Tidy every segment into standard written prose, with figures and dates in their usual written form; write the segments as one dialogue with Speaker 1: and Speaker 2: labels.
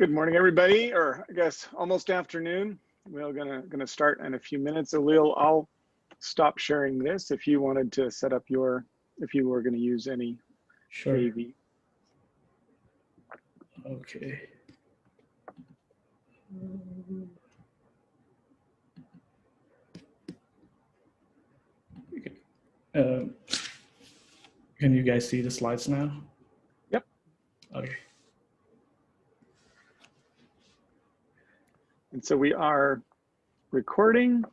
Speaker 1: Good morning, everybody, or I guess almost afternoon. We're gonna start in a few minutes. Ulil, I'll stop sharing this if you wanted to set up your, if you were going to use any AV.
Speaker 2: Okay. Can you guys see the slides now?
Speaker 1: Yep.
Speaker 2: Okay.
Speaker 1: And so we are recording.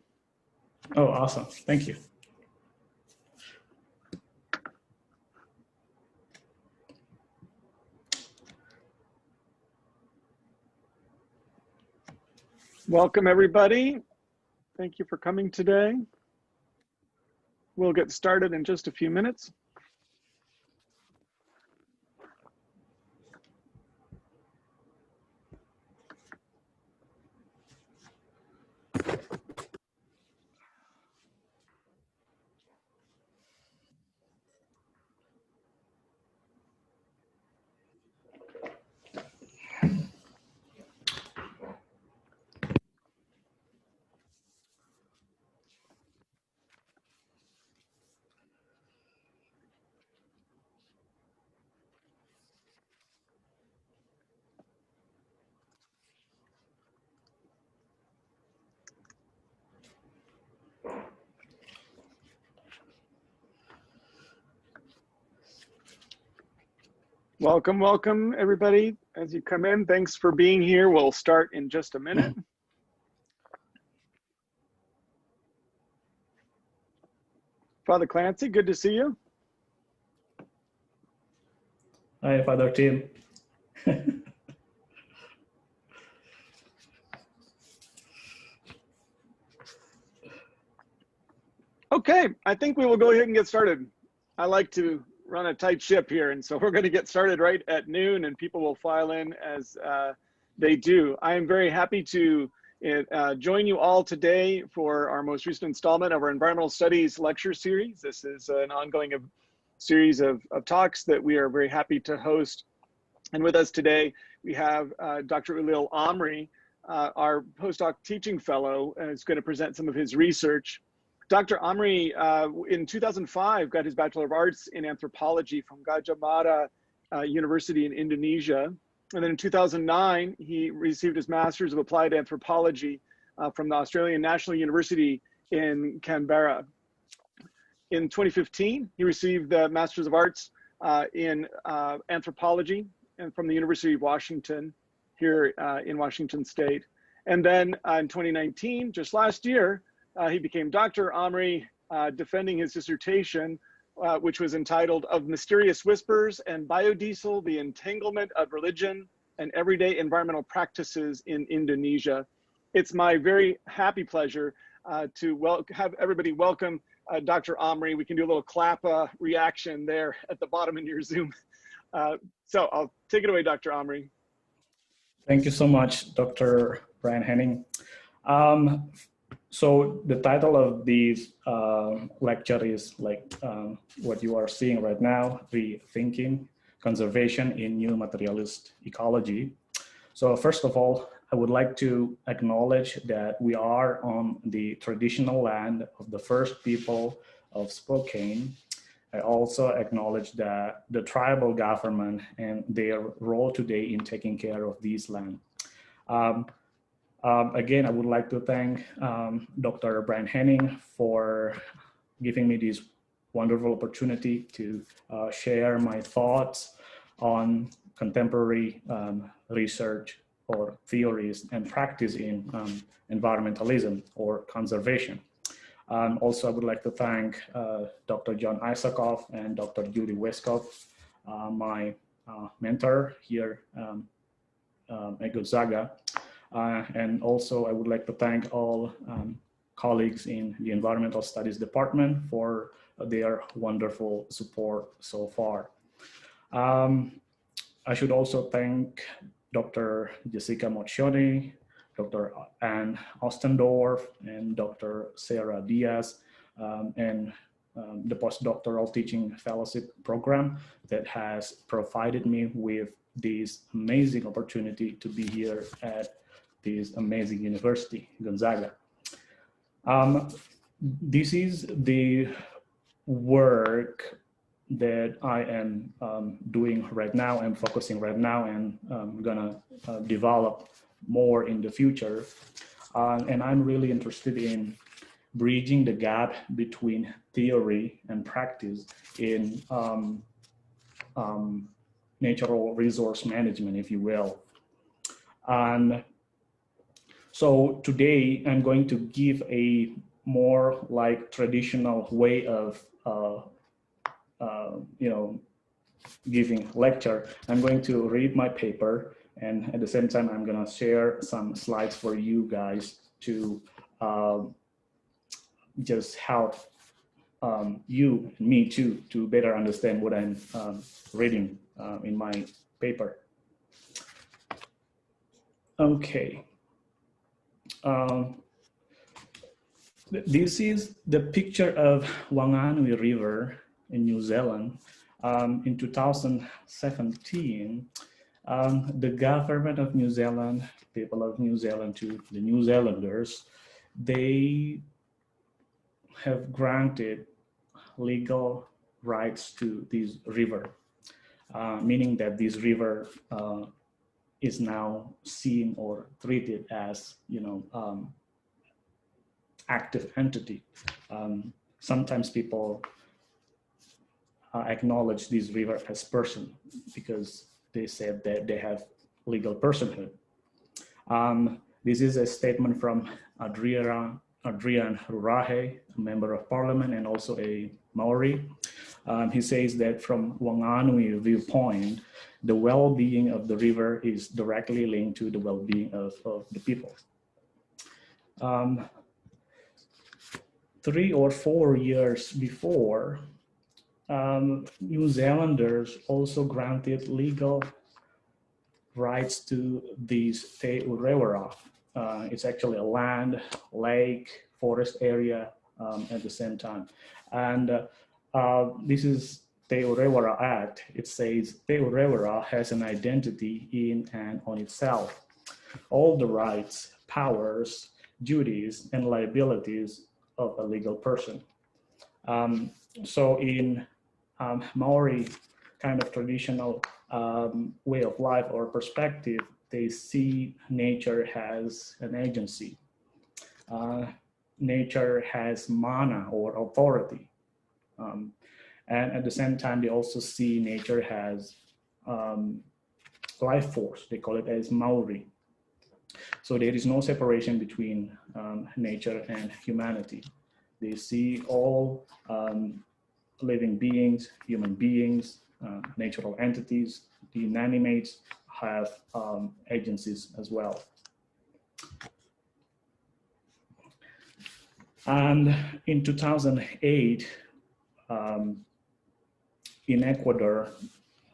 Speaker 2: Oh, awesome. Thank you.
Speaker 1: Welcome, everybody. Thank you for coming today. We'll get started in just a few minutes. Welcome, welcome, everybody. As you come in, thanks for being here. We'll start in just a minute. Father Clancy, good to see you.
Speaker 2: Hi, Father Tim.
Speaker 1: Okay, I think we will go ahead and get started. I like to run a tight ship here, and so we're going to get started right at noon, and people will file in as they do. I am very happy to join you all today for our most recent installment of our Environmental Studies lecture series. This is an ongoing series of talks that we are very happy to host. And with us today, we have Dr. Ulil Amri, our postdoc teaching fellow, is going to present some of his research. Dr. Amri, in 2005, got his Bachelor of Arts in Anthropology from Gajah Mada University in Indonesia. And then in 2009, he received his Master's of Applied Anthropology from the Australian National University in Canberra. In 2015, he received the Master's of Arts in Anthropology and from the University of Washington here in Washington State. And then in 2019, just last year, he became Dr. Amri, defending his dissertation, which was entitled Of Mysterious Whispers and Biodiesel, the Entanglement of Religion and Everyday Environmental Practices in Indonesia. It's my very happy pleasure to have everybody welcome Dr. Amri. We can do a little clap reaction there at the bottom in your Zoom. So I'll take it away, Dr. Amri.
Speaker 2: Thank you so much, Dr. Brian Henning. So the title of this lecture is like what you are seeing right now, ReThinking, Conservation in New Materialist Ecology. So first of all, I would like to acknowledge that we are on the traditional land of the first people of Spokane. I also acknowledge that the tribal government and their role today in taking care of this land. Again, I would like to thank Dr. Brian Henning for giving me this wonderful opportunity to share my thoughts on contemporary research or theories and practice in environmentalism or conservation. Also, I would like to thank Dr. John Isakoff and Dr. Judy Westcott, my mentor here at Gonzaga. And also, I would like to thank all colleagues in the Environmental Studies Department for their wonderful support so far. I should also thank Dr. Jessica Moccioni, Dr. Ann Ostendorf, and Dr. Sarah Diaz, and the postdoctoral teaching fellowship program that has provided me with this amazing opportunity to be here at this amazing university, Gonzaga. This is the work that I am doing right now. I'm focusing right now, and I'm gonna develop more in the future. And I'm really interested in bridging the gap between theory and practice in natural resource management, if you will. And so today I'm going to give a more like traditional way of giving lecture. I'm going to read my paper, and at the same time I'm going to share some slides for you guys to just help you and me too to better understand what I'm reading in my paper. Okay. This is the picture of Whanganui River in New Zealand. In 2017, the government of New Zealand, people of New Zealand, to the New Zealanders, they have granted legal rights to this river, meaning that this river is now seen or treated as, active entity. Sometimes people acknowledge this river as person because they said that they have legal personhood. This is a statement from Adrian Rurahe, a member of parliament and also a Maori. He says that from Whanganui viewpoint, the well-being of the river is directly linked to the well-being of the people. 3 or 4 years before, New Zealanders also granted legal rights to this Te Urewera. It's actually a land, lake, forest area at the same time. And this is Te Urewera Act. It says Te Urewera has an identity in and on itself. All the rights, powers, duties, and liabilities of a legal person. So in Maori kind of traditional way of life or perspective, they see nature has an agency. Nature has mana or authority. And at the same time, they also see nature has life force. They call it as Maori. So there is no separation between nature and humanity. They see all living beings, human beings, natural entities, the inanimates have agencies as well. And in 2008, in Ecuador,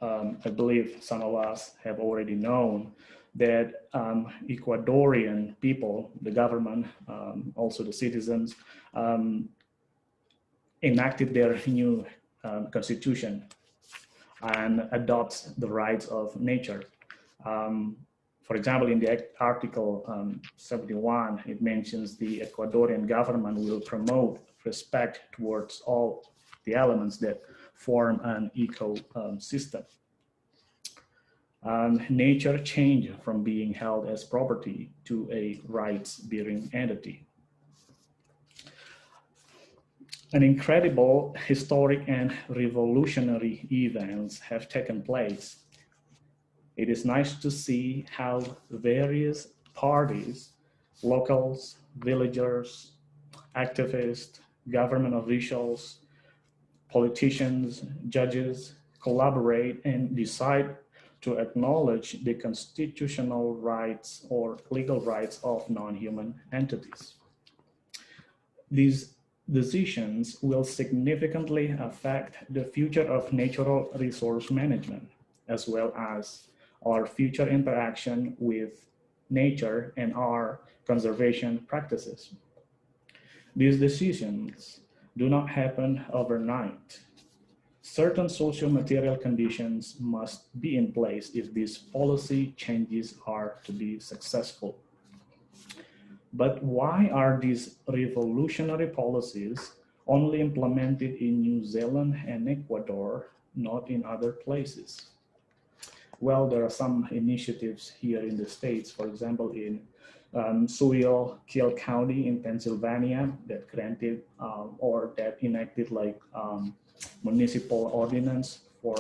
Speaker 2: I believe some of us have already known that Ecuadorian people, the government, also the citizens, enacted their new constitution and adopts the rights of nature. For example, in the Article 71, it mentions the Ecuadorian government will promote respect towards all the elements that form an ecosystem. Nature changed from being held as property to a rights-bearing entity. An incredible historic and revolutionary events have taken place. It is nice to see how various parties, locals, villagers, activists, government officials, politicians, judges collaborate and decide to acknowledge the constitutional rights or legal rights of non-human entities. These decisions will significantly affect the future of natural resource management, as well as our future interaction with nature and our conservation practices. These decisions do not happen overnight. Certain socio-material conditions must be in place if these policy changes are to be successful. But why are these revolutionary policies only implemented in New Zealand and Ecuador, not in other places? Well, there are some initiatives here in the States, for example, in Kill County in Pennsylvania that granted or that enacted like municipal ordinance for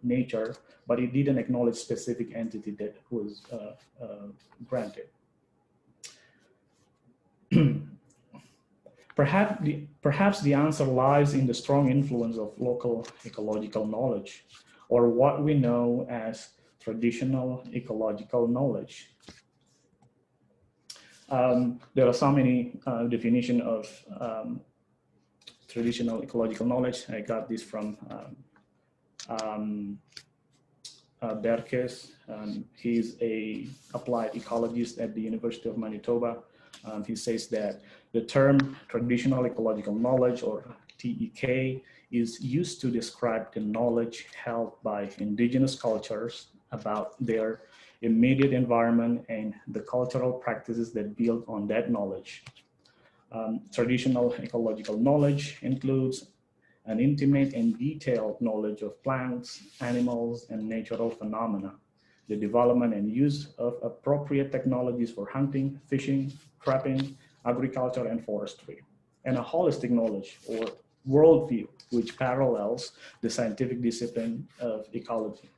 Speaker 2: nature, but it didn't acknowledge specific entity that was granted. Perhaps the answer lies in the strong influence of local ecological knowledge, or what we know as traditional ecological knowledge. There are so many definitions of traditional ecological knowledge. I got this from Berkes. He's a applied ecologist at the University of Manitoba. He says that the term traditional ecological knowledge, or TEK, is used to describe the knowledge held by indigenous cultures about their immediate environment and the cultural practices that build on that knowledge. Traditional ecological knowledge includes an intimate and detailed knowledge of plants, animals, and natural phenomena, the development and use of appropriate technologies for hunting, fishing, trapping, agriculture, and forestry, and a holistic knowledge or worldview which parallels the scientific discipline of ecology.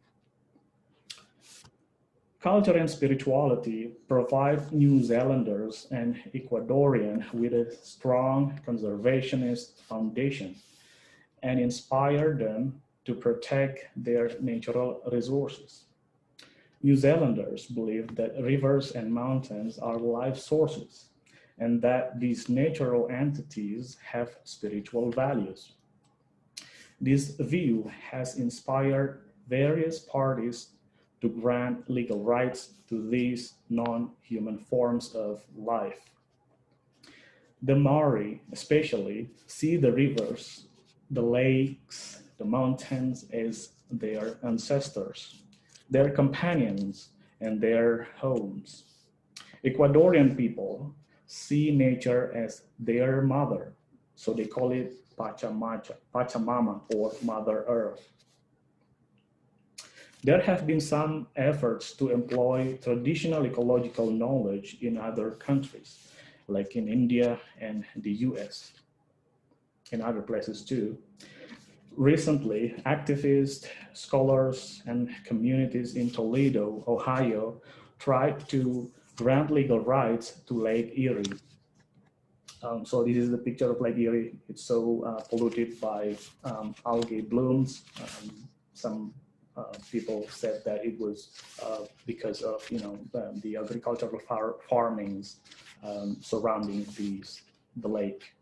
Speaker 2: Culture and spirituality provide New Zealanders and Ecuadorians with a strong conservationist foundation and inspire them to protect their natural resources. New Zealanders believe that rivers and mountains are life sources and that these natural entities have spiritual values. This view has inspired various parties to grant legal rights to these non-human forms of life. The Maori especially see the rivers, the lakes, the mountains as their ancestors, their companions, and their homes. Ecuadorian people see nature as their mother, so they call it Pachamama, or Mother Earth. There have been some efforts to employ traditional ecological knowledge in other countries, like in India and the US, and other places too. Recently, activists, scholars, and communities in Toledo, Ohio, tried to grant legal rights to Lake Erie. So this is the picture of Lake Erie. It's so polluted by algae blooms. Some people said that it was because of the agricultural farmings surrounding the lake.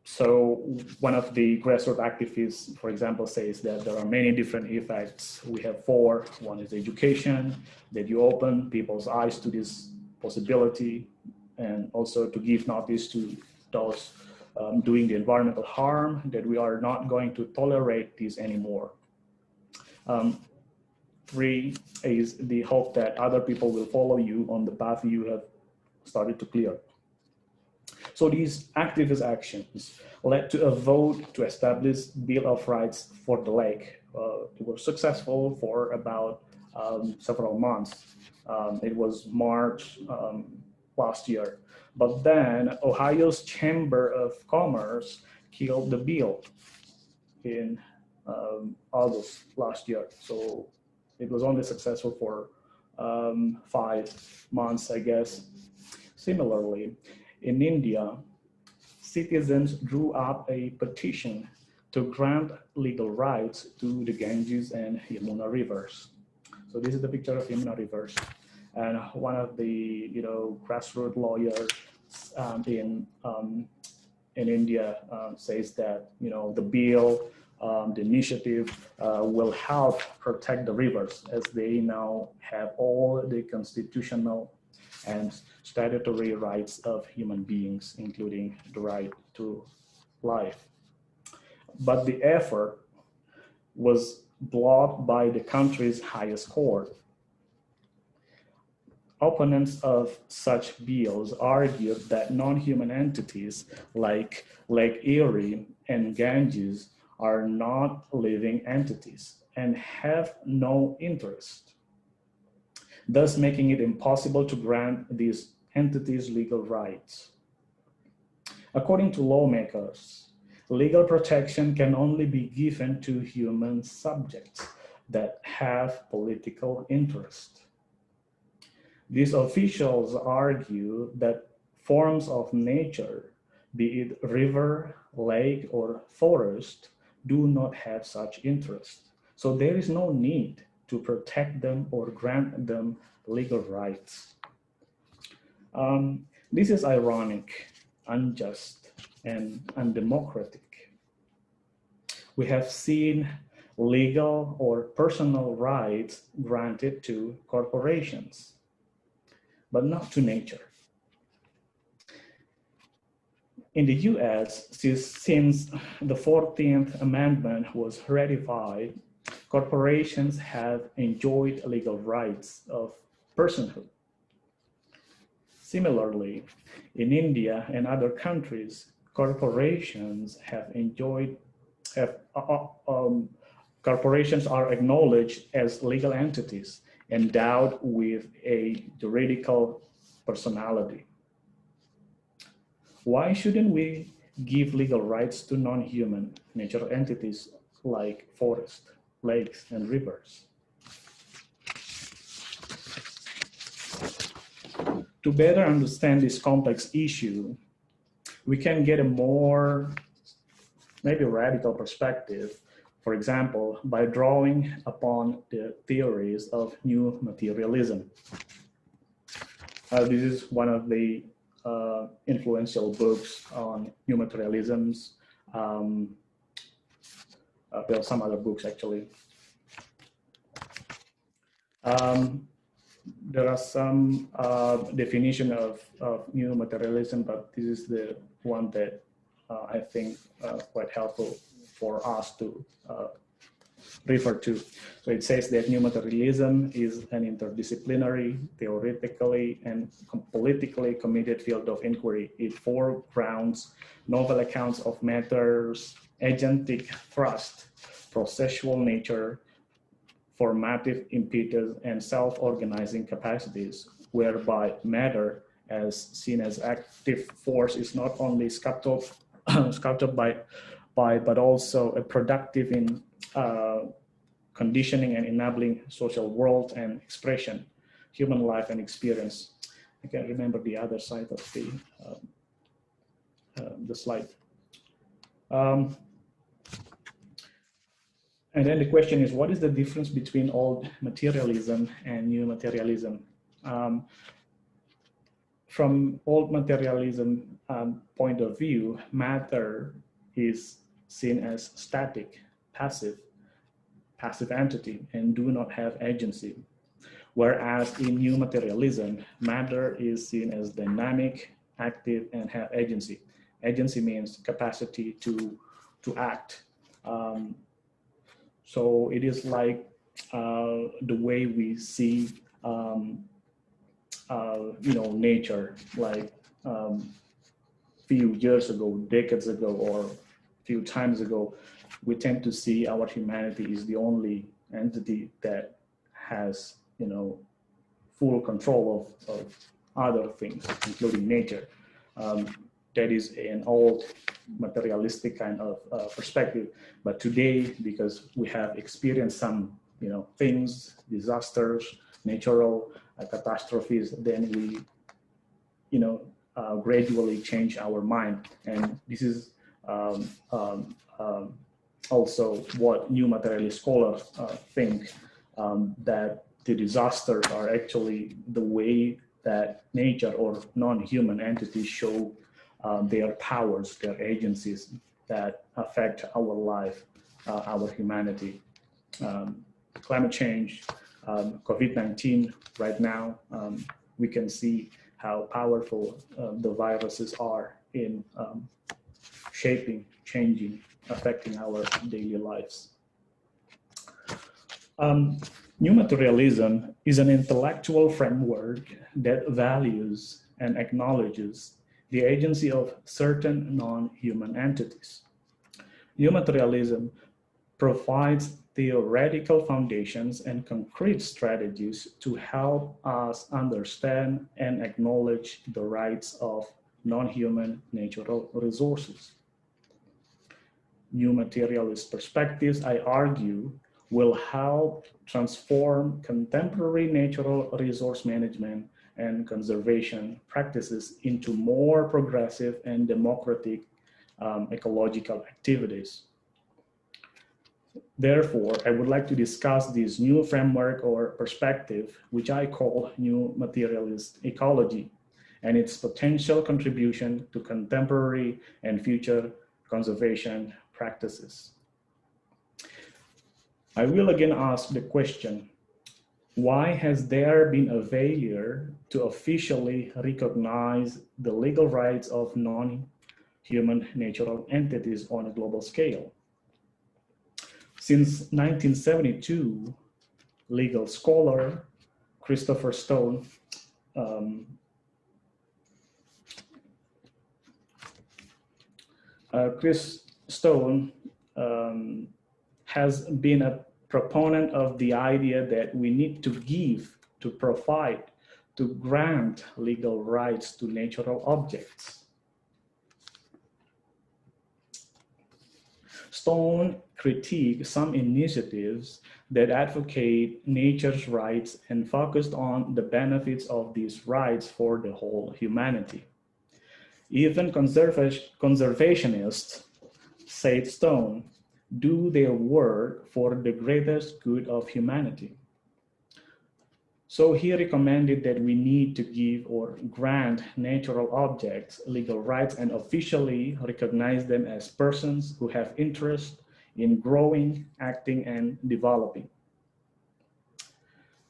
Speaker 2: So one of the grassroots activists, for example, says that there are many different effects. We have four. One is education, that you open people's eyes to this possibility, and also to give notice to those doing the environmental harm, that we are not going to tolerate this anymore. Three is the hope that other people will follow you on the path you have started to clear. So these activist actions led to a vote to establish Bill of Rights for the lake. It was successful for about several months. It was March last year. But then Ohio's Chamber of Commerce killed the bill in August last year. So it was only successful for 5 months, I guess. Similarly, in India, citizens drew up a petition to grant legal rights to the Ganges and Yamuna rivers. So this is the picture of Yamuna rivers. And one of the grassroots lawyers in India says that the bill, the initiative will help protect the rivers, as they now have all the constitutional and statutory rights of human beings, including the right to life. But the effort was blocked by the country's highest court. Opponents of such bills argued that non-human entities like Lake Erie and Ganges are not living entities and have no interest, thus making it impossible to grant these entities legal rights. According to lawmakers, legal protection can only be given to human subjects that have political interest. These officials argue that forms of nature, be it river, lake, or forest, do not have such interest. So there is no need to protect them or grant them legal rights. This is ironic, unjust, and undemocratic. We have seen legal or personal rights granted to corporations, but not to nature. In the US, since the 14th Amendment was ratified, corporations have enjoyed legal rights of personhood. Similarly, in India and other countries, corporations corporations are acknowledged as legal entities endowed with a juridical personality. Why shouldn't we give legal rights to non-human natural entities like forests, lakes, and rivers? To better understand this complex issue, we can get a more maybe radical perspective, for example, by drawing upon the theories of new materialism. This is one of the influential books on new materialisms. There are some other books actually. There are some definition of new materialism, but this is the one that I think quite helpful for us to refer to. So it says that new materialism is an interdisciplinary, theoretically and politically committed field of inquiry. It foregrounds novel accounts of matter's agentic thrust, processual nature, formative impetus, and self-organizing capacities, whereby matter, as seen as active force, is not only sculpted by, but also a productive in conditioning and enabling social world and expression, human life and experience. I can't remember the other side of the slide. And then the question is, what is the difference between old materialism and new materialism? From old materialism point of view, matter is seen as static, passive entity and do not have agency. Whereas in new materialism, matter is seen as dynamic, active, and have agency. Agency means capacity to act. So it is like the way we see, nature, like few years ago, decades ago, or few times ago, we tend to see our humanity is the only entity that has, full control of other things, including nature. That is an old materialistic kind of perspective. But today, because we have experienced some, things, disasters, natural catastrophes, then we, gradually change our mind. And this is also what new materialist scholars think, that the disasters are actually the way that nature or non-human entities show their powers, their agencies that affect our life, our humanity. Climate change, COVID-19 right now, we can see how powerful the viruses are in shaping, changing, affecting our daily lives. New materialism is an intellectual framework that values and acknowledges the agency of certain non-human entities. New materialism provides theoretical foundations and concrete strategies to help us understand and acknowledge the rights of non-human natural resources. New materialist perspectives, I argue, will help transform contemporary natural resource management and conservation practices into more progressive and democratic ecological activities. Therefore, I would like to discuss this new framework or perspective, which I call New Materialist Ecology, and its potential contribution to contemporary and future conservation practices. I will again ask the question, why has there been a failure to officially recognize the legal rights of non-human natural entities on a global scale? Since 1972, legal scholar Christopher Stone Chris Stone has been a proponent of the idea that we need to give, to provide, to grant legal rights to natural objects. Stone critiqued some initiatives that advocate nature's rights and focused on the benefits of these rights for the whole humanity. Even conservationists, said Stone, do their work for the greatest good of humanity. So he recommended that we need to give or grant natural objects legal rights and officially recognize them as persons who have interest in growing, acting, and developing.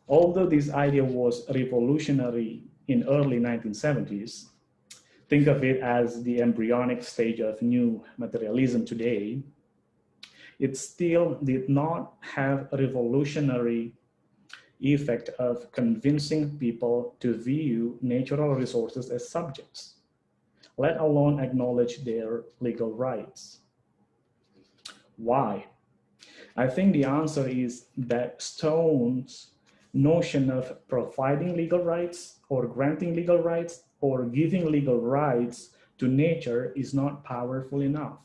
Speaker 2: Although this idea was revolutionary in early 1970s, think of it as the embryonic stage of new materialism today, it still did not have a revolutionary effect of convincing people to view natural resources as subjects, let alone acknowledge their legal rights. Why? I think the answer is that Stone's notion of providing legal rights or granting legal rights or giving legal rights to nature is not powerful enough.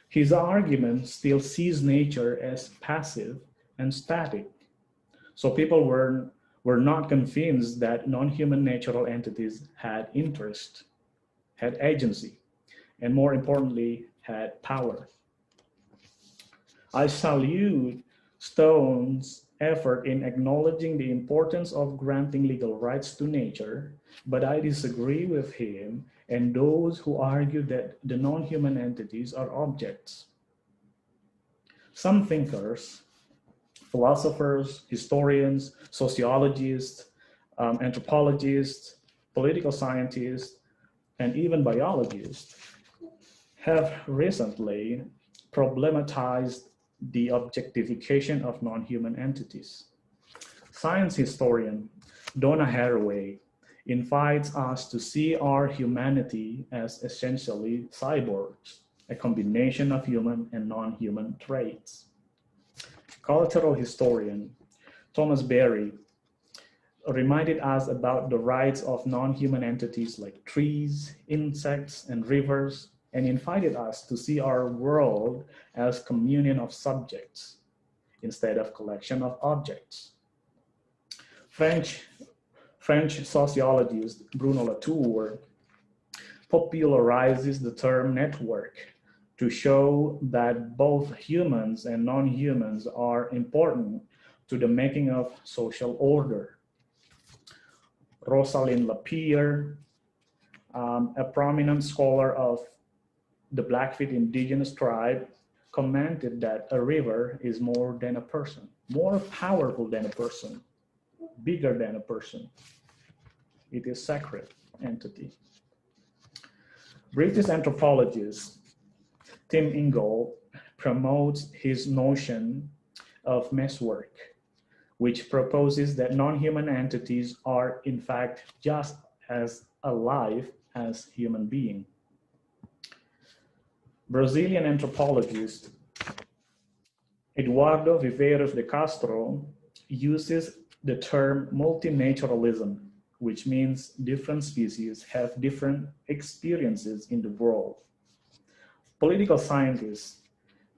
Speaker 2: His argument still sees nature as passive and static. So people were not convinced that non-human natural entities had interest, had agency, and more importantly, had power. I salute Stone's effort in acknowledging the importance of granting legal rights to nature, but I disagree with him and those who argue that the non-human entities are objects. Some thinkers, philosophers, historians, sociologists, anthropologists, political scientists, and even biologists have recently problematized the objectification of non-human entities. Science historian Donna Haraway invites us to see our humanity as essentially cyborgs, a combination of human and non-human traits. Cultural historian Thomas Berry reminded us about the rights of non-human entities like trees, insects, and rivers, and invited us to see our world as communion of subjects instead of collection of objects. French sociologist Bruno Latour popularizes the term network to show that both humans and non-humans are important to the making of social order. Rosalind Lapierre, a prominent scholar of the Blackfeet indigenous tribe, commented that a river is more than a person, more powerful than a person, bigger than a person. It is sacred entity. British anthropologist Tim Ingold promotes his notion of meshwork, which proposes that non-human entities are in fact just as alive as human beings. Brazilian anthropologist Eduardo Viveiros de Castro uses the term multinaturalism, which means different species have different experiences in the world. Political scientist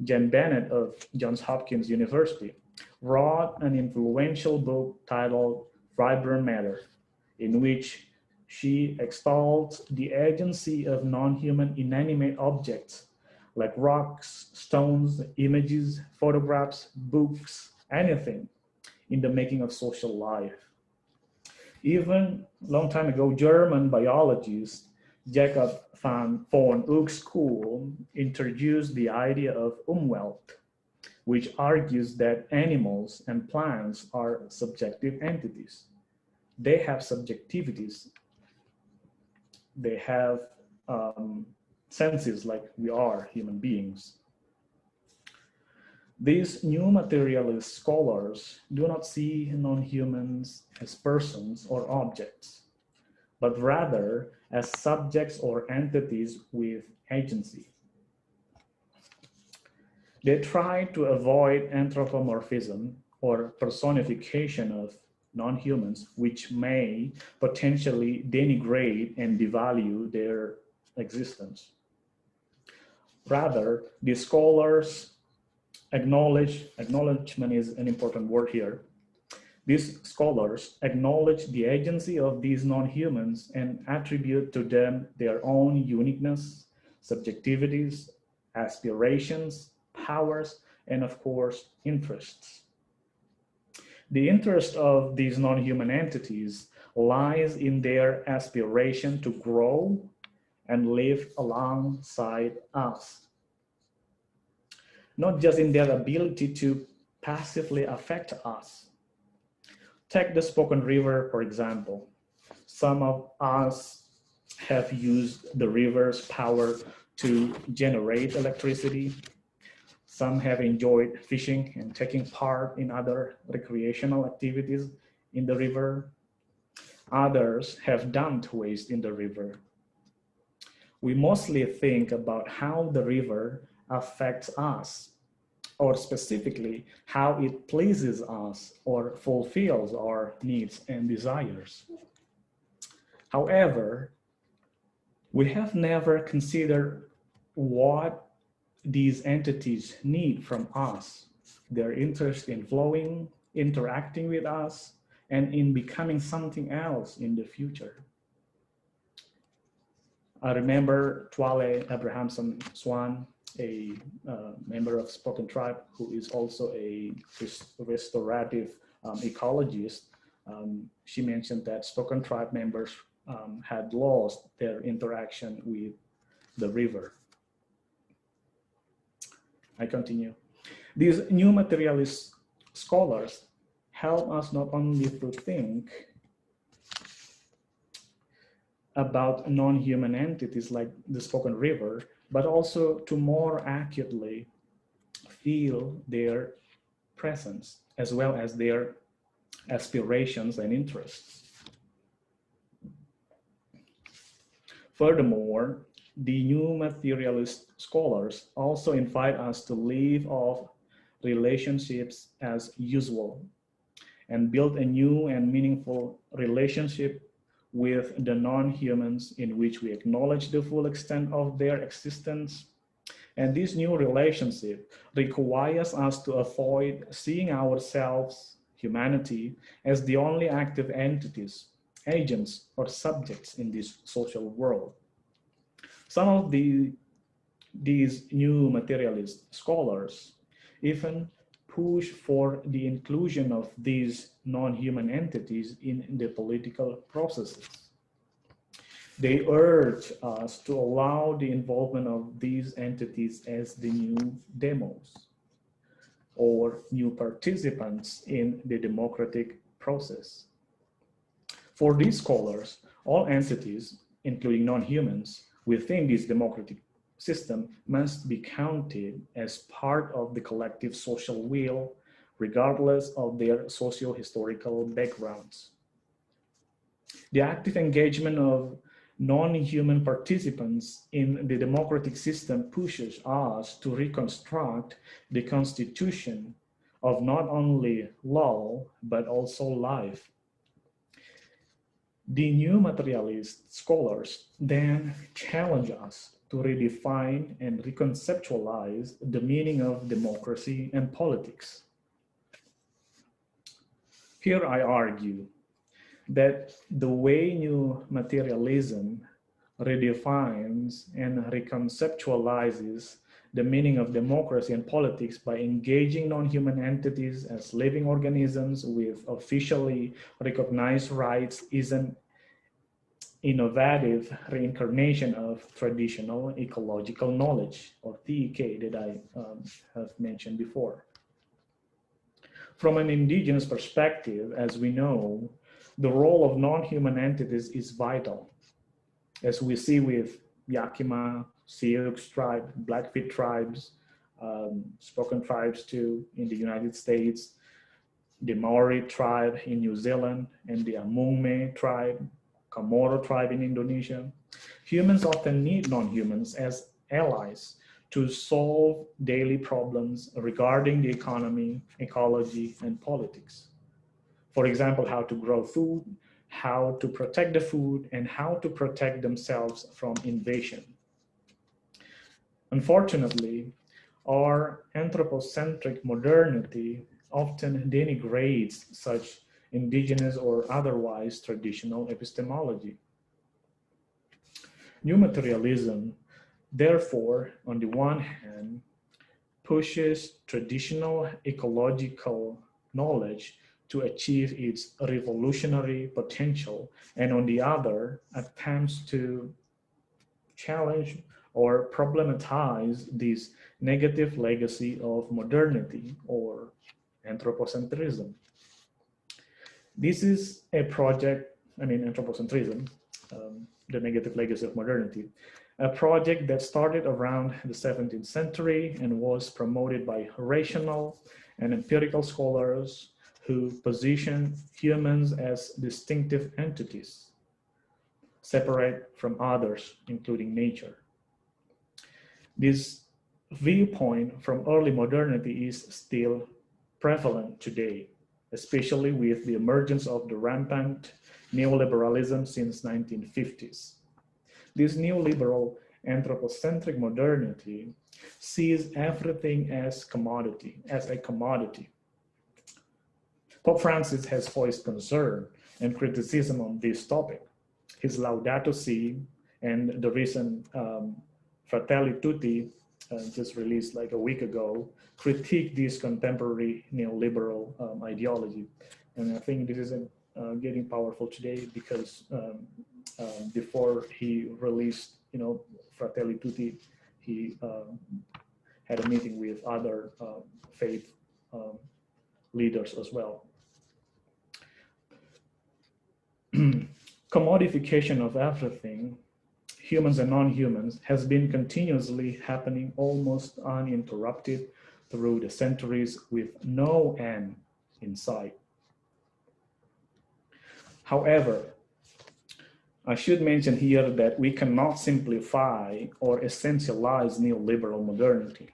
Speaker 2: Jen Bennett of Johns Hopkins University wrote an influential book titled Vibrant Matter, in which she extols the agency of non-human inanimate objects like rocks, stones, images, photographs, books, anything in the making of social life. Even a long time ago, German biologist Jacob von Uexküll introduced the idea of Umwelt, which argues that animals and plants are subjective entities. They have subjectivities. They have senses like we are human beings. These new materialist scholars do not see non-humans as persons or objects, but rather as subjects or entities with agency. They try to avoid anthropomorphism or personification of non-humans, which may potentially denigrate and devalue their existence. Rather, the scholars acknowledgement is an important word here. These scholars acknowledge the agency of these non-humans and attribute to them their own uniqueness, subjectivities, aspirations, powers, and of course, interests. The interest of these non-human entities lies in their aspiration to grow and live alongside us, not just in their ability to passively affect us. Take the Spoken River, for example. Some of us have used the river's power to generate electricity. Some have enjoyed fishing and taking part in other recreational activities in the river. Others have dumped waste in the river. We mostly think about how the river affects us, or specifically how it pleases us or fulfills our needs and desires. However, we have never considered what these entities need from us, their interest in flowing, interacting with us, and in becoming something else in the future. I remember Twale Abrahamson Swan, a member of Spoken Tribe, who is also a restorative ecologist. She mentioned that Spoken Tribe members had lost their interaction with the river. I continue. These new materialist scholars help us not only to think about non-human entities like the Spoken River, but also to more accurately feel their presence as well as their aspirations and interests. Furthermore, the new materialist scholars also invite us to leave off relationships as usual and build a new and meaningful relationship with the non-humans in which we acknowledge the full extent of their existence. And this new relationship requires us to avoid seeing ourselves, humanity, as the only active entities, agents, or subjects in this social world. Some of these new materialist scholars even push for the inclusion of these non-human entities in the political processes. They urge us to allow the involvement of these entities as the new demos or new participants in the democratic process. For these scholars, all entities, including non-humans, within this democratic system must be counted as part of the collective social will, regardless of their socio-historical backgrounds. The active engagement of non-human participants in the democratic system pushes us to reconstruct the constitution of not only law, but also life. The new materialist scholars then challenge us to redefine and reconceptualize the meaning of democracy and politics. Here I argue that the way new materialism redefines and reconceptualizes the meaning of democracy and politics by engaging non-human entities as living organisms with officially recognized rights is an innovative reincarnation of traditional ecological knowledge, or TEK, that I have mentioned before. From an indigenous perspective, as we know, the role of non-human entities is vital, as we see with Yakima, Sioux tribe, Blackfeet tribes, spoken tribes too in the United States, the Maori tribe in New Zealand, and the Amungme tribe, Komoro tribe in Indonesia. Humans often need non-humans as allies to solve daily problems regarding the economy, ecology, and politics. For example, how to grow food, how to protect the food, and how to protect themselves from invasion. Unfortunately, our anthropocentric modernity often denigrates such indigenous or otherwise traditional epistemology. New materialism, therefore, on the one hand, pushes traditional ecological knowledge to achieve its revolutionary potential, and on the other, attempts to challenge or problematize this negative legacy of modernity or anthropocentrism. This is a project, anthropocentrism, the negative legacy of modernity, a project that started around the 17th century and was promoted by rational and empirical scholars who position humans as distinctive entities, separate from others, including nature. This viewpoint from early modernity is still prevalent today, especially with the emergence of the rampant neoliberalism since 1950s. This neoliberal anthropocentric modernity sees everything as a commodity. Pope Francis has voiced concern and criticism on this topic. His Laudato Si and the recent Fratelli Tutti, just released like a week ago, critique this contemporary neoliberal ideology. And I think this is getting powerful today because before he released, Fratelli Tutti, he had a meeting with other faith leaders as well. Commodification of everything, humans and non-humans, has been continuously happening almost uninterrupted through the centuries with no end in sight. However, I should mention here that we cannot simplify or essentialize neoliberal modernity.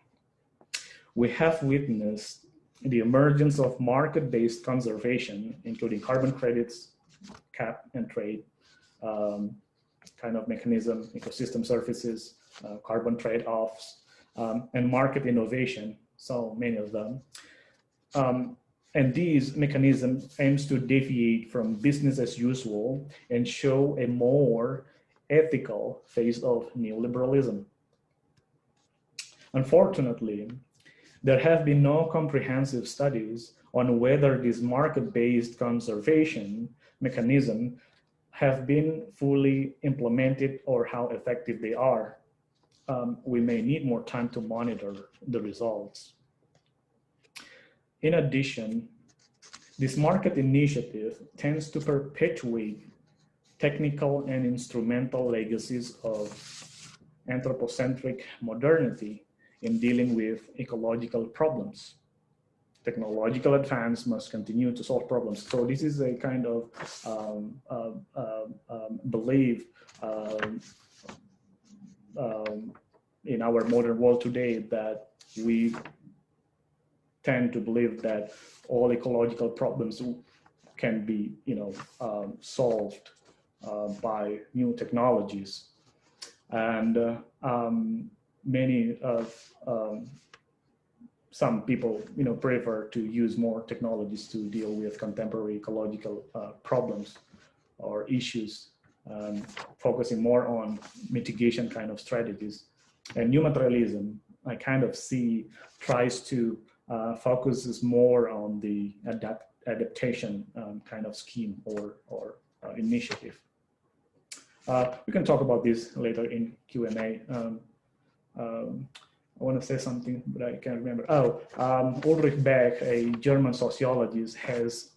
Speaker 2: We have witnessed the emergence of market-based conservation, including carbon credits, cap and trade, kind of mechanism, ecosystem services, carbon trade-offs, and market innovation, so many of them. And these mechanisms aims to deviate from business as usual and show a more ethical face of neoliberalism. Unfortunately, there have been no comprehensive studies on whether this market-based conservation mechanism have been fully implemented or how effective they are. We may need more time to monitor the results. In addition, This market initiative tends to perpetuate technical and instrumental legacies of anthropocentric modernity in dealing with ecological problems. Technological advance must continue to solve problems. So this is a kind of belief in our modern world today, that we tend to believe that all ecological problems can be, solved by new technologies, and many of some people, prefer to use more technologies to deal with contemporary ecological problems or issues, focusing more on mitigation kind of strategies. And new materialism, I kind of see, tries to focuses more on the adaptation kind of scheme or initiative. We can talk about this later in Q&A. I want to say something, but I can't remember. Ulrich Beck, a German sociologist, has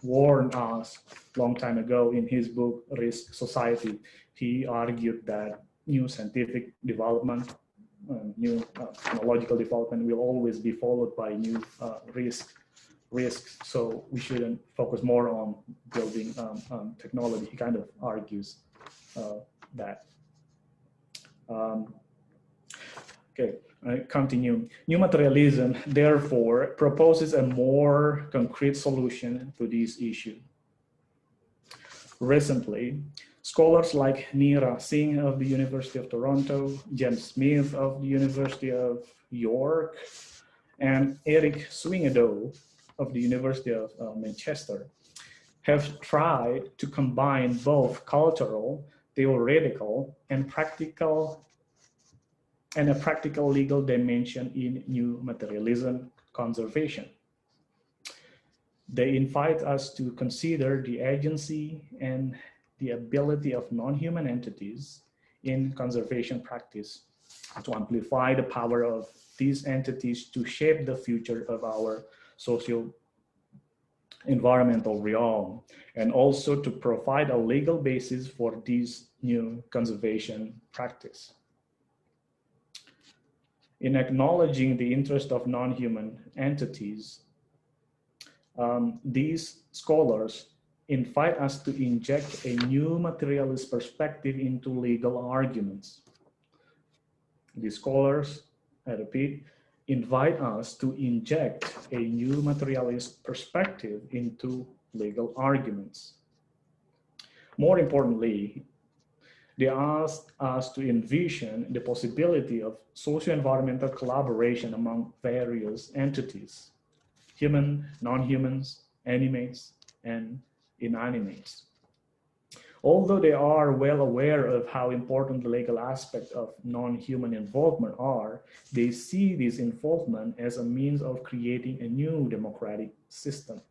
Speaker 2: warned us a long time ago in his book, Risk Society. He argued that new scientific development, new technological development will always be followed by new risks. So we shouldn't focus more on building technology. He kind of argues that. Okay, I continue. New materialism, therefore, proposes a more concrete solution to this issue. Recently, scholars like Neera Singh of the University of Toronto, James Smith of the University of York, and Eric Swingedo of the University of Manchester have tried to combine both cultural, theoretical, and a practical legal dimension in new materialism conservation. They invite us to consider the agency and the ability of non-human entities in conservation practice, to amplify the power of these entities to shape the future of our socio-environmental realm, and also to provide a legal basis for this new conservation practice. In acknowledging the interest of non-human entities, these scholars invite us to inject a new materialist perspective into legal arguments. These scholars, I repeat, invite us to inject a new materialist perspective into legal arguments. More importantly, they asked us to envision the possibility of socio-environmental collaboration among various entities: human, non-humans, animates, and inanimates. Although they are well aware of how important the legal aspects of non-human involvement are, they see this involvement as a means of creating a new democratic system.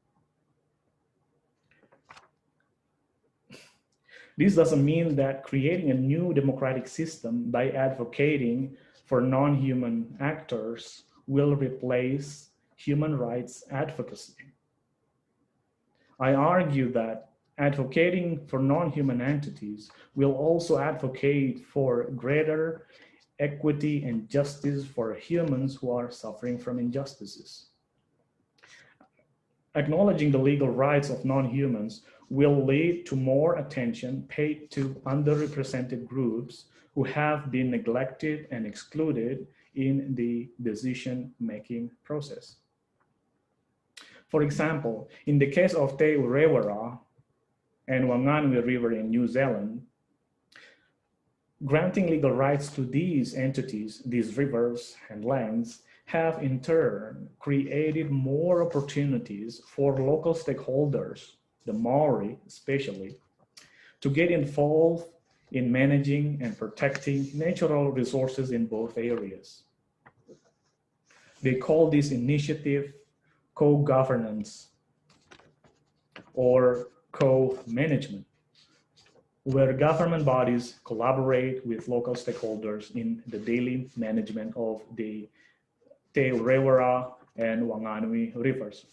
Speaker 2: This doesn't mean that creating a new democratic system by advocating for non-human actors will replace human rights advocacy. I argue that advocating for non-human entities will also advocate for greater equity and justice for humans who are suffering from injustices. Acknowledging the legal rights of non-humans will lead to more attention paid to underrepresented groups who have been neglected and excluded in the decision-making process. For example, in the case of Te Urewera and Whanganui River in New Zealand, granting legal rights to these entities, these rivers and lands, have in turn created more opportunities for local stakeholders, the Maori especially, to get involved in managing and protecting natural resources in both areas. They call this initiative co-governance or co-management, where government bodies collaborate with local stakeholders in the daily management of the Te Urewera and Whanganui rivers.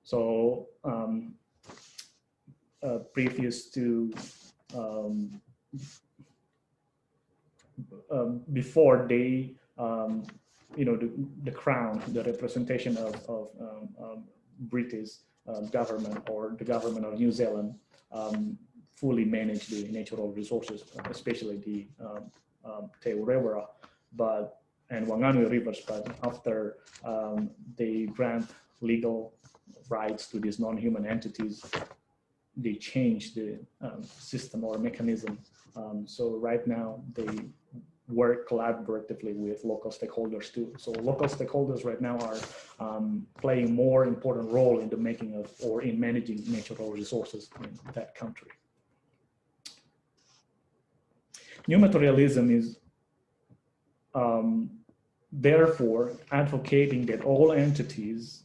Speaker 2: So previous to before they, the crown, the representation of British government or the government of New Zealand fully manage the natural resources, especially the Te Urewera, and Whanganui rivers. But after they grant legal rights to these non-human entities, they change the system or mechanism. So right now they work collaboratively with local stakeholders too. So local stakeholders right now are playing more important role in the making of or in managing natural resources in that country. New materialism is therefore advocating that all entities,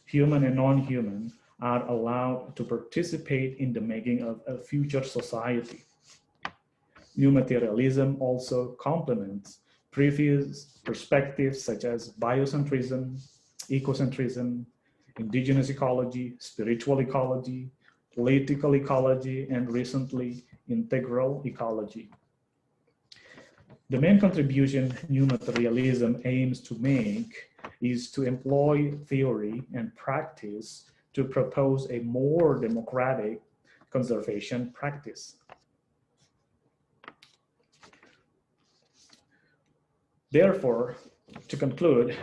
Speaker 2: human and non-human, are allowed to participate in the making of a future society. New materialism also complements previous perspectives such as biocentrism, ecocentrism, indigenous ecology, spiritual ecology, political ecology, and recently integral ecology. The main contribution new materialism aims to make is to employ theory and practice to propose a more democratic conservation practice. Therefore, to conclude,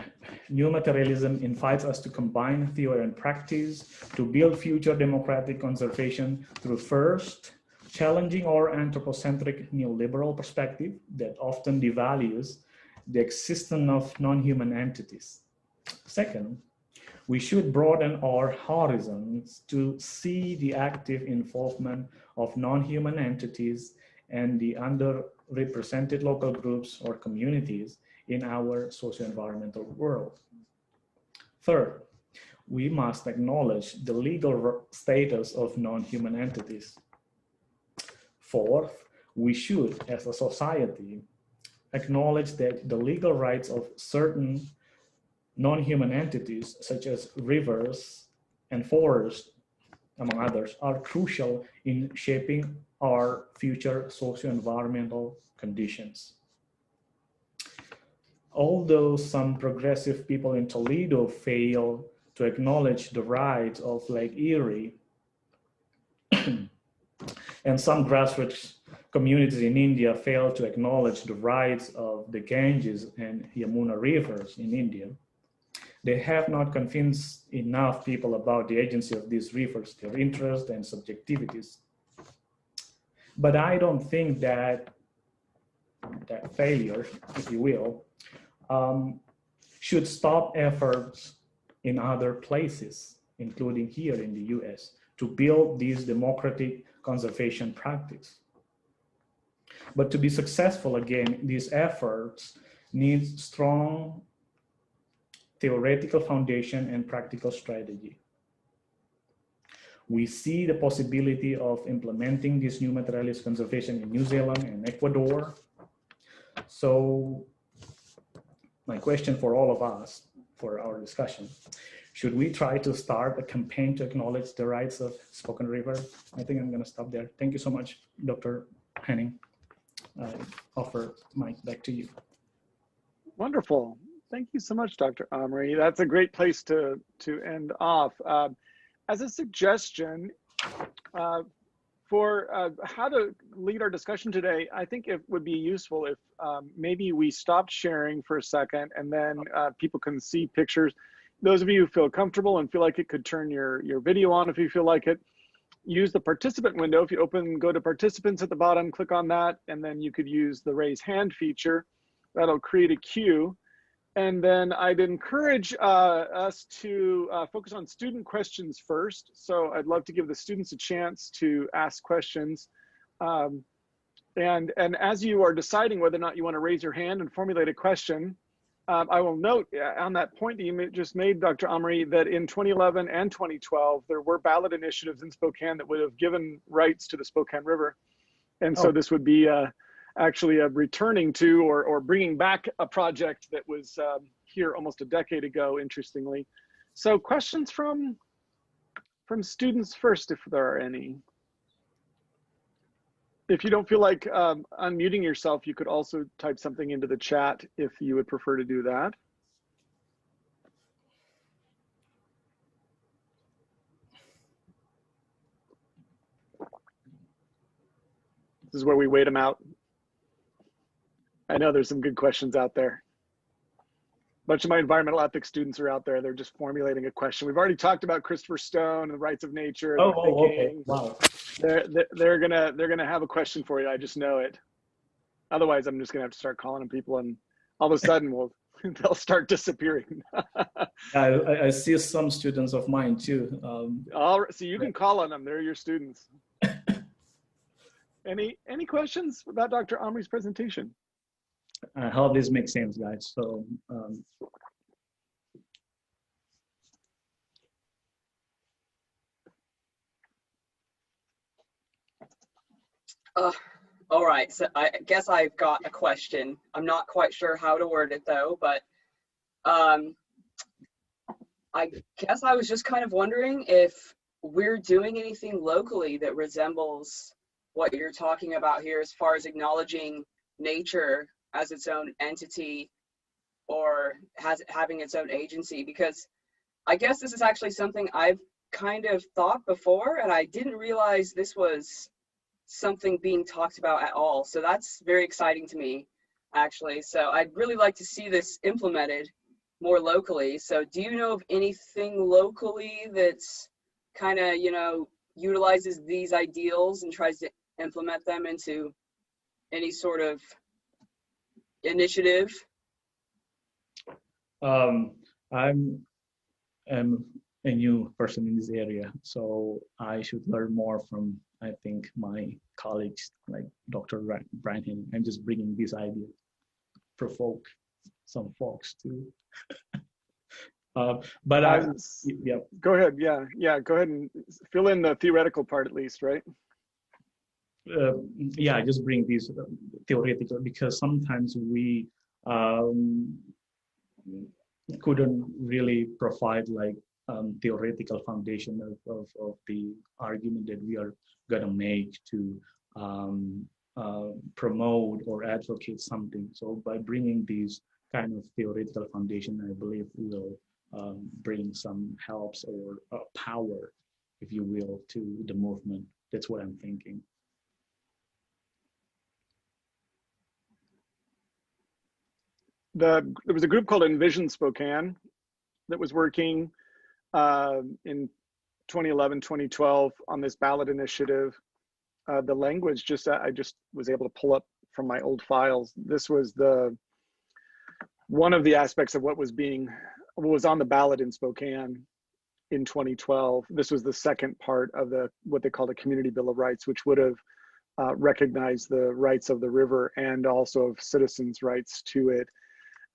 Speaker 2: new materialism invites us to combine theory and practice to build future democratic conservation through first, challenging our anthropocentric neoliberal perspective that often devalues the existence of non-human entities. Second, we should broaden our horizons to see the active involvement of non-human entities and the underrepresented local groups or communities in our socio-environmental world. Third, we must acknowledge the legal status of non-human entities. Fourth, we should, as a society, acknowledge that the legal rights of certain non-human entities, such as rivers and forests, among others, are crucial in shaping our future socio-environmental conditions. Although some progressive people in Toledo fail to acknowledge the rights of Lake Erie, and some grassroots communities in India fail to acknowledge the rights of the Ganges and Yamuna rivers in India, they have not convinced enough people about the agency of these rivers, their interests and subjectivities. But I don't think that failure, if you will, should stop efforts in other places, including here in the US, to build these democratic conservation practice. But to be successful, again, these efforts need strong theoretical foundation and practical strategy. We see the possibility of implementing this new materialist conservation in New Zealand and Ecuador. So my question for all of us, for our discussion, should we try to start a campaign to acknowledge the rights of Spoken River? I think I'm going to stop there. Thank you so much, Dr. Henning. I offer the mic back to you.
Speaker 1: Wonderful. Thank you so much, Dr. Amri. That's a great place to end off. As a suggestion for how to lead our discussion today, I think it would be useful if maybe we stopped sharing for a second and then people can see pictures. Those of you who feel comfortable and feel like it, could turn your video on if you feel like it. Use the participant window. If you go to participants at the bottom, click on that, and then you could use the raise hand feature. That'll create a queue. And then I'd encourage us to focus on student questions first. So I'd love to give the students a chance to ask questions. And as you are deciding whether or not you want to raise your hand and formulate a question, I will note on that point that you just made, Dr. Amri, that in 2011 and 2012, there were ballot initiatives in Spokane that would have given rights to the Spokane River. And so this would be actually returning to or bringing back a project that was here almost a decade ago, interestingly. So questions from from students first, if there are any. If you don't feel like unmuting yourself, you could also type something into the chat if you would prefer to do that. This is where we wait them out. I know there's some good questions out there. A bunch of my environmental ethics students are out there. They're just formulating a question. We've already talked about Christopher Stone and the rights of nature.
Speaker 2: Okay. Wow.
Speaker 1: They're gonna have a question for you. I just know it. Otherwise, I'm just gonna have to start calling them people, and all of a sudden, they'll start disappearing.
Speaker 2: I see some students of mine too.
Speaker 1: So you can call on them. They're your students. Any questions about Dr. Amri's presentation?
Speaker 2: I hope this makes sense, guys. So.
Speaker 3: All right, so I guess I've got a question. I'm not quite sure how to word it though, but I guess I was just kind of wondering if we're doing anything locally that resembles what you're talking about here as far as acknowledging nature as its own entity or having its own agency, because I guess this is actually something I've kind of thought before and I didn't realize this was something being talked about at all. So that's very exciting to me, actually. So I'd really like to see this implemented more locally. So do you know of anything locally that's kind of, utilizes these ideals and tries to implement them into any sort of initiative?
Speaker 2: I'm a new person in this area, so I should learn more from, I think, my colleagues like Dr. Brian Henning. I'm just bringing this idea, provoke some folks to. Yeah.
Speaker 1: Go ahead. Yeah. Go ahead and fill in the theoretical part at least, right?
Speaker 2: Yeah, I just bring these theoretical because sometimes we couldn't really provide like theoretical foundation of the argument that we are going to make to promote or advocate something. So by bringing these kind of theoretical foundation, I believe will bring some helps or power, if you will, to the movement. That's what I'm thinking.
Speaker 1: There was a group called Envision Spokane that was working in 2011, 2012 on this ballot initiative. The language I just was able to pull up from my old files. This was one of the aspects of what was on the ballot in Spokane in 2012. This was the second part of what they called a Community Bill of Rights, which would have recognized the rights of the river and also of citizens' rights to it.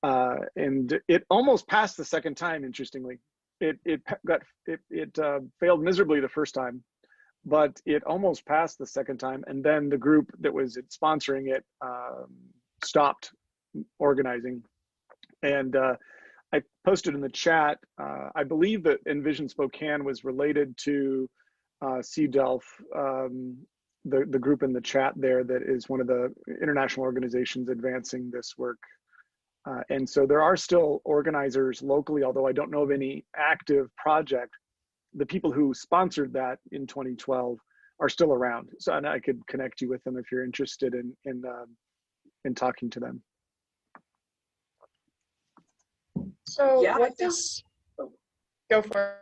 Speaker 1: And it almost passed the second time. Interestingly, it failed miserably the first time, but it almost passed the second time. And then the group that was sponsoring it stopped organizing. And I posted in the chat. I believe that Envision Spokane was related to CDELF, the group in the chat there that is one of the international organizations advancing this work. And so there are still organizers locally, although I don't know of any active project. The people who sponsored that in 2012 are still around. So and I could connect you with them if you're interested in talking to them.
Speaker 4: So
Speaker 3: yeah,
Speaker 4: what does, go for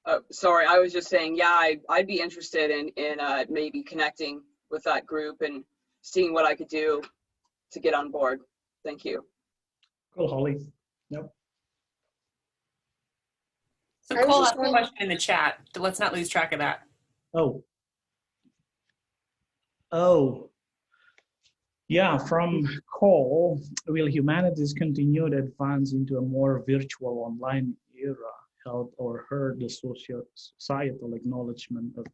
Speaker 4: it.
Speaker 3: Sorry, I was just saying, yeah, I'd be interested in maybe connecting with that group and seeing what I could do to get on board. Thank you.
Speaker 2: Cool, Holly. Yep.
Speaker 5: So Cole asked a question in the chat. Let's not lose track of that.
Speaker 2: Oh. Yeah, from Cole, will humanities continue to advance into a more virtual online era, help or hurt the societal acknowledgement of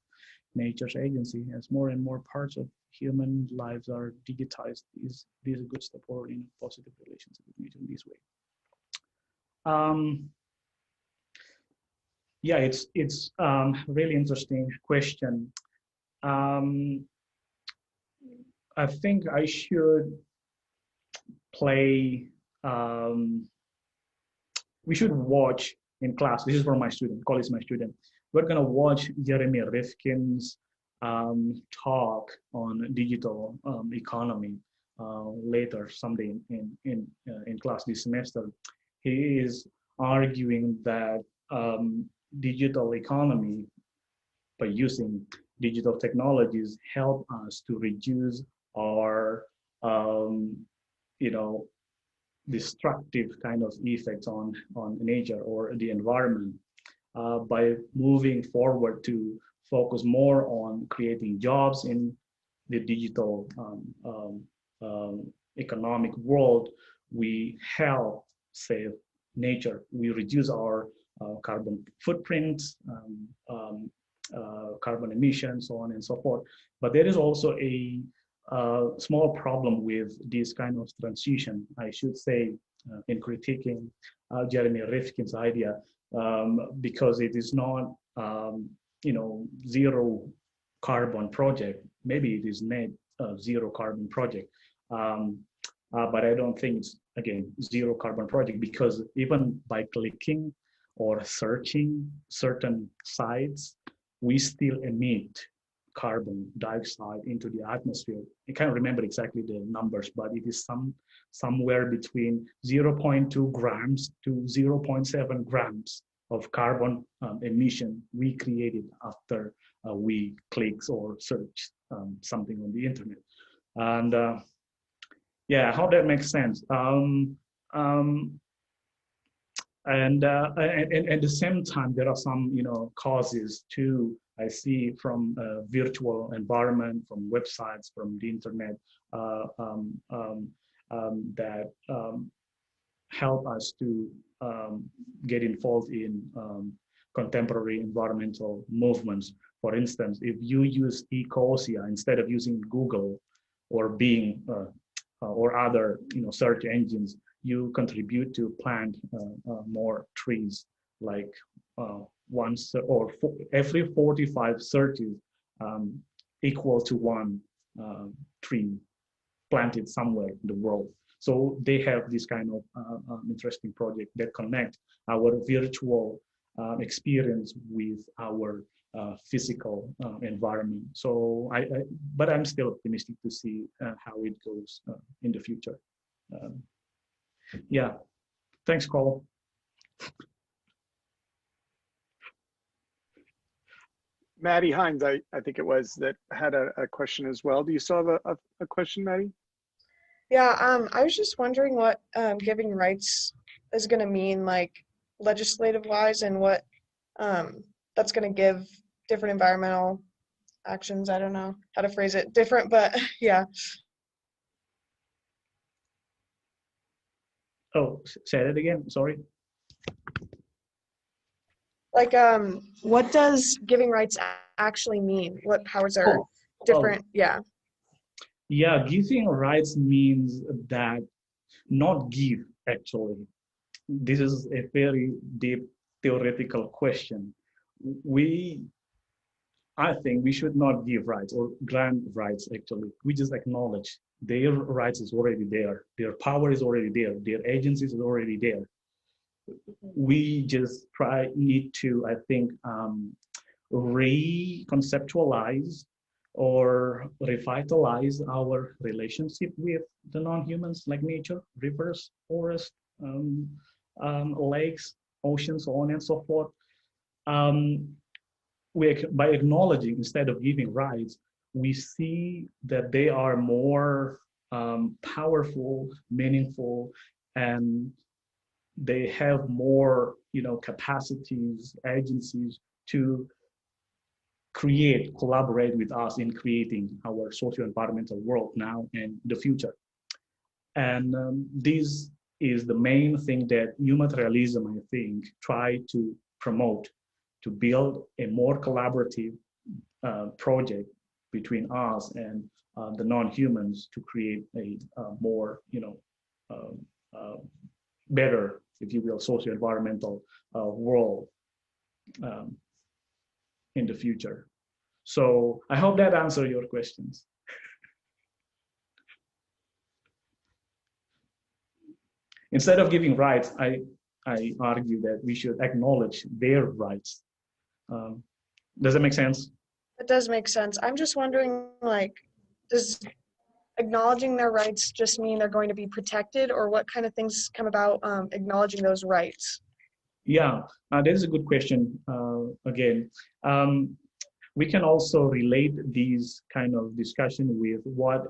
Speaker 2: nature's agency as more and more parts of human lives are digitized? Is this a good step forward in a positive relationship with nature in this way? Yeah, it's really interesting question. Um, I think I should play. Um, we should watch in class. This is for my student, college my student. We're gonna watch Jeremy Rifkin's talk on digital economy later someday in class this semester. He is arguing that digital economy by using digital technologies help us to reduce our um, you know destructive kind of effects on nature or the environment by moving forward to focus more on creating jobs in the digital economic world. We help save nature. We reduce our carbon footprints, carbon emissions, so on and so forth. But there is also a small problem with this kind of transition, I should say, in critiquing Jeremy Rifkin's idea, because it is not, zero carbon project. Maybe it is net zero carbon project. But I don't think it's, again, zero carbon project, because even by clicking or searching certain sites, we still emit carbon dioxide into the atmosphere. I can't remember exactly the numbers, but it is somewhere between 0.2 grams to 0.7 grams of carbon emission we created after we click or search something on the internet. And yeah, how that makes sense. And at the same time, there are some, causes too. I see from virtual environment, from websites, from the internet, that help us to get involved in contemporary environmental movements. For instance, if you use Ecosia instead of using Google or Bing or other, search engines, you contribute to plant more trees, like once or every 45 searches equal to one tree planted somewhere in the world. So they have this kind of interesting project that connect our virtual experience with our physical environment. So but I'm still optimistic to see how it goes in the future. Yeah, thanks, Cole.
Speaker 1: Maddie Hines, I think it was, that had a question as well. Do you still have a question, Maddie?
Speaker 4: Yeah, I was just wondering what giving rights is going to mean, like legislative wise, and what that's going to give different environmental actions. I don't know how to phrase it different, but yeah.
Speaker 2: Oh, say that again, sorry.
Speaker 4: Like, what does giving rights actually mean? What powers are different? Yeah.
Speaker 2: Yeah, giving rights means that not give, actually. This is a very deep theoretical question. I think we should not give rights or grant rights, actually. We just acknowledge their rights is already there. Their power is already there. Their agency is already there. We just need to, I think, reconceptualize or revitalize our relationship with the non-humans, like nature, rivers, forests, lakes, oceans, so on and so forth. By acknowledging instead of giving rights, we see that they are more powerful, meaningful, and they have more, capacities, agencies to collaborate with us in creating our socio-environmental world now and the future. And this is the main thing that new materialism, I think, try to promote, to build a more collaborative project between us and the non-humans to create a more, better, if you will, socio-environmental world. um, in the future. So I hope that answers your questions. Instead of giving rights, I argue that we should acknowledge their rights. Does that make sense?
Speaker 4: It does make sense. I'm just wondering, like, does acknowledging their rights just mean they're going to be protected, or what kind of things come about acknowledging those rights?
Speaker 2: Yeah, that is a good question. Again, we can also relate these kind of discussion with what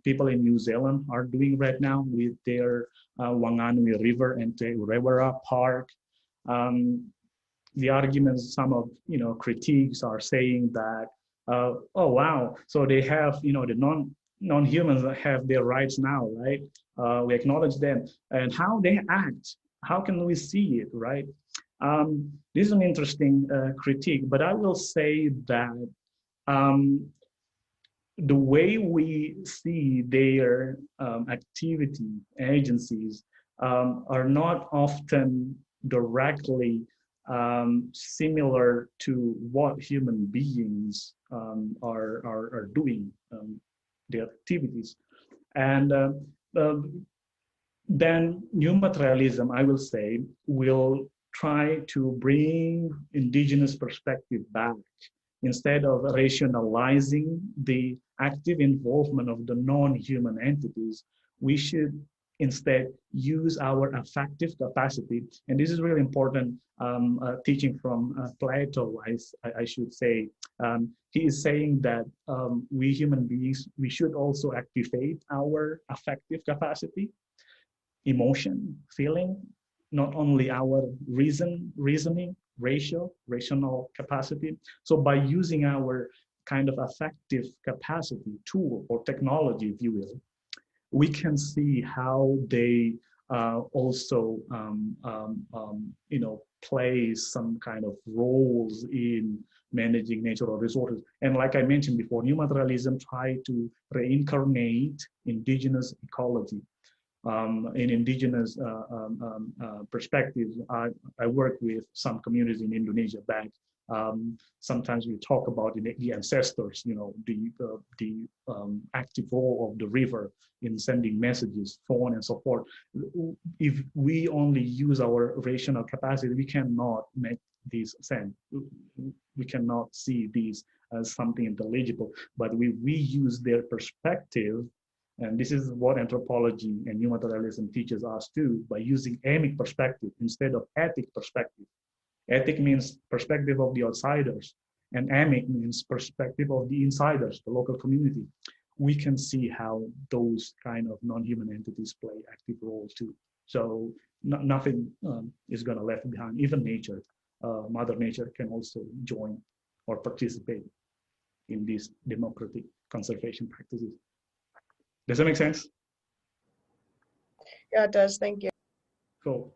Speaker 2: people in New Zealand are doing right now with their Whanganui River and Te Urewera Park. The arguments, some of critiques are saying that, oh wow, so they have the non-humans have their rights now, right? We acknowledge them and how they act. How can we see it, right? This is an interesting critique, but I will say that the way we see their activity agencies are not often directly similar to what human beings are doing, their activities. And then new materialism, I will say, will try to bring indigenous perspective back. Instead of rationalizing the active involvement of the non-human entities, we should instead use our affective capacity. And this is really important teaching from Plato, I should say. He is saying that we human beings, we should also activate our affective capacity, emotion, feeling, not only our reasoning, rational capacity. So by using our kind of affective capacity tool or technology, if you will, we can see how they also play some kind of roles in managing natural resources. And like I mentioned before, new materialism try to reincarnate indigenous ecology. In indigenous perspectives, I work with some communities in Indonesia back. Sometimes we talk about the ancestors, the active role of the river in sending messages, so on and so forth. If we only use our rational capacity, we cannot make these sense. We cannot see these as something intelligible, but we use their perspective. And this is what anthropology and new materialism teaches us too, by using emic perspective instead of ethic perspective. Ethic means perspective of the outsiders, and emic means perspective of the insiders, the local community. We can see how those kind of non-human entities play active roles too. So nothing is going to left behind. Even nature, Mother Nature can also join or participate in these democratic conservation practices. Does that make sense?
Speaker 4: Yeah, it does. Thank you.
Speaker 2: Cool.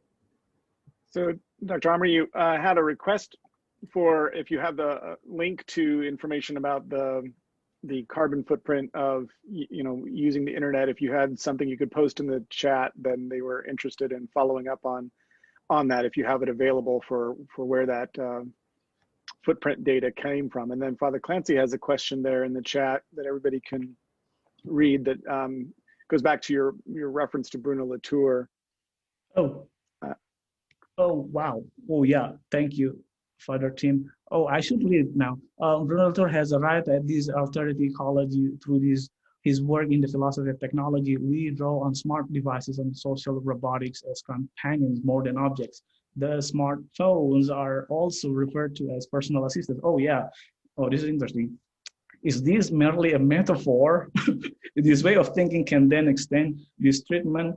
Speaker 1: So, Dr. Amri, you had a request for if you have the link to information about the carbon footprint of using the internet. If you had something you could post in the chat, then they were interested in following up on that. If you have it available for where that footprint data came from, and then Father Clancy has a question there in the chat that everybody can read that goes back to your reference to Bruno Latour.
Speaker 2: Oh, wow. Oh, yeah. Thank you, Father Tim. Oh, I should read it now. Bruno Latour has arrived at this alternative ecology through his work in the philosophy of technology. We draw on smart devices and social robotics as companions more than objects. The smartphones are also referred to as personal assistants. Oh, yeah. Oh, this is interesting. Is this merely a metaphor? This way of thinking can then extend this treatment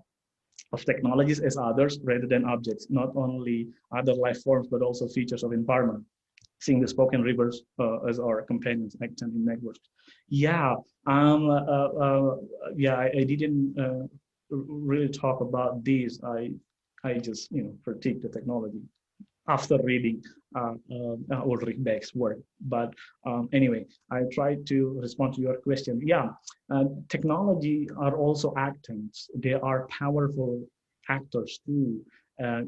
Speaker 2: of technologies as others rather than objects, not only other life forms, but also features of environment. Seeing the spoken rivers as our companions, acting in networks. Yeah, I didn't really talk about this. I just critique the technology after reading Ulrich Beck's work. But anyway, I tried to respond to your question. Yeah, technology are also actors. They are powerful actors too.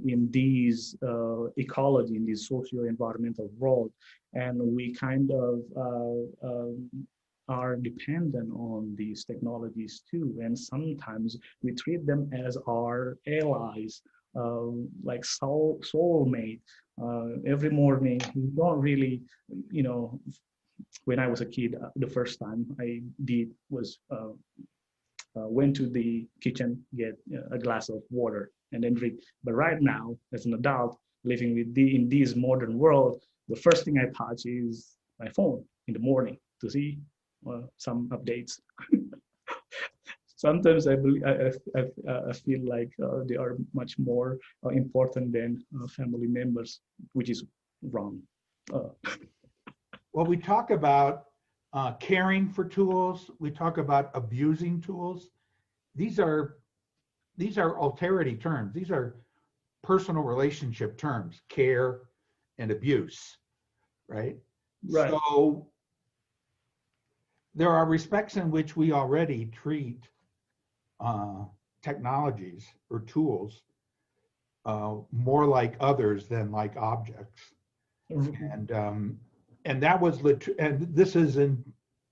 Speaker 2: in these ecology, in this socio-environmental world, and we kind of are dependent on these technologies too, and sometimes we treat them as our allies, like soulmate. Every morning, we don't really, when I was a kid, the first time I did was went to the kitchen, get a glass of water, and then drink. But right now, as an adult living in this modern world, the first thing I touch is my phone in the morning to see some updates. Sometimes I feel like they are much more important than family members, which is wrong.
Speaker 6: Well, we talk about caring for tools. We talk about abusing tools. These are alterity terms. These are personal relationship terms, care and abuse, right?
Speaker 2: Right.
Speaker 6: So there are respects in which we already treat technologies or tools more like others than like objects.
Speaker 2: Mm-hmm.
Speaker 6: And that was, and this is an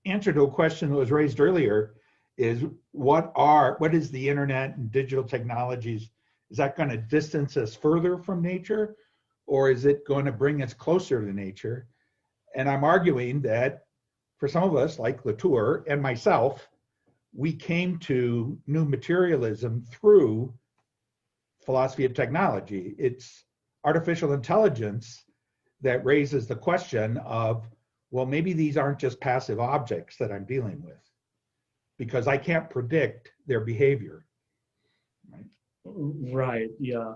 Speaker 6: answer to a question that was raised earlier, is what is the internet and digital technologies? Is that going to distance us further from nature, or is it going to bring us closer to nature? And I'm arguing that for some of us, like Latour and myself, we came to new materialism through philosophy of technology. It's artificial intelligence that raises the question of, well, maybe these aren't just passive objects that I'm dealing with, because I can't predict their behavior.
Speaker 2: Right, yeah.